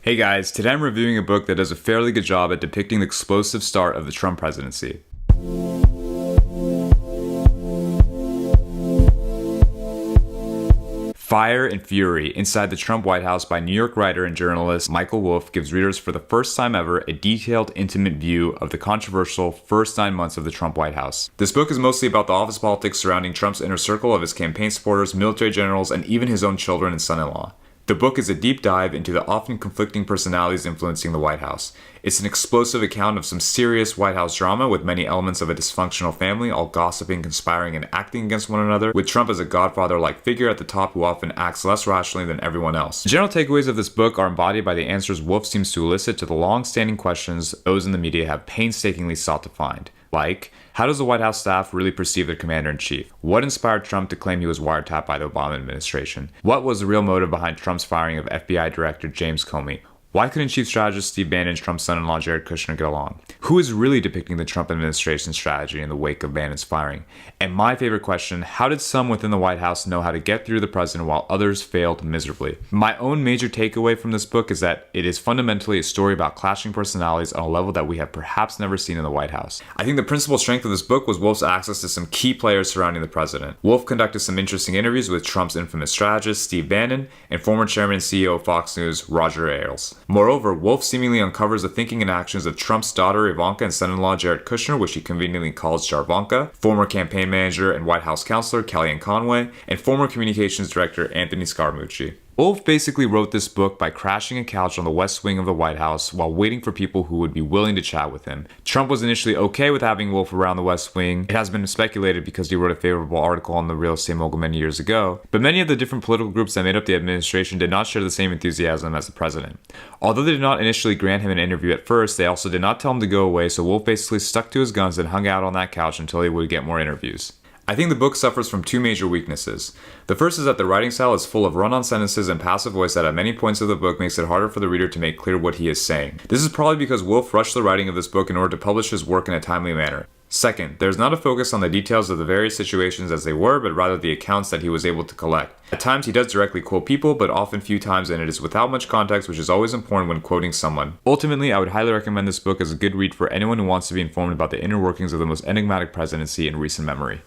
Hey guys, today I'm reviewing a book that does a fairly good job at depicting the explosive start of the Trump presidency. Fire and Fury Inside the Trump White House by New York writer and journalist Michael Wolff gives readers for the first time ever a detailed, intimate view of the controversial first 9 months of the Trump White House. This book is mostly about the office politics surrounding Trump's inner circle of his campaign supporters, military generals, and even his own children and son-in-law. The book is a deep dive into the often conflicting personalities influencing the White House. It's an explosive account of some serious White House drama with many elements of a dysfunctional family, all gossiping, conspiring, and acting against one another, with Trump as a godfather-like figure at the top who often acts less rationally than everyone else. The general takeaways of this book are embodied by the answers Wolff seems to elicit to the long-standing questions those in the media have painstakingly sought to find. Like, how does the White House staff really perceive their commander-in-chief? What inspired Trump to claim he was wiretapped by the Obama administration? What was the real motive behind Trump's firing of FBI Director James Comey? Why couldn't Chief Strategist Steve Bannon and Trump's son-in-law Jared Kushner get along? Who is really depicting the Trump administration's strategy in the wake of Bannon's firing? And my favorite question, how did some within the White House know how to get through the president while others failed miserably? My own major takeaway from this book is that it is fundamentally a story about clashing personalities on a level that we have perhaps never seen in the White House. I think the principal strength of this book was Wolff's access to some key players surrounding the president. Wolff conducted some interesting interviews with Trump's infamous strategist Steve Bannon and former chairman and CEO of Fox News Roger Ailes. Moreover, Wolff seemingly uncovers the thinking and actions of Trump's daughter Ivanka and son-in-law Jared Kushner, which he conveniently calls Jarvanka, former campaign manager and White House counselor Kellyanne Conway, and former communications director Anthony Scaramucci. Wolff basically wrote this book by crashing a couch on the west wing of the White House while waiting for people who would be willing to chat with him. Trump was initially okay with having Wolff around the west wing. It has been speculated because he wrote a favorable article on the real estate mogul many years ago. But many of the different political groups that made up the administration did not share the same enthusiasm as the president. Although they did not initially grant him an interview at first, they also did not tell him to go away, so Wolff basically stuck to his guns and hung out on that couch until he would get more interviews. I think the book suffers from two major weaknesses. The first is that the writing style is full of run-on sentences and passive voice that at many points of the book makes it harder for the reader to make clear what he is saying. This is probably because Wolff rushed the writing of this book in order to publish his work in a timely manner. Second, there is not a focus on the details of the various situations as they were, but rather the accounts that he was able to collect. At times he does directly quote people, but often few times, and it is without much context, which is always important when quoting someone. Ultimately, I would highly recommend this book as a good read for anyone who wants to be informed about the inner workings of the most enigmatic presidency in recent memory.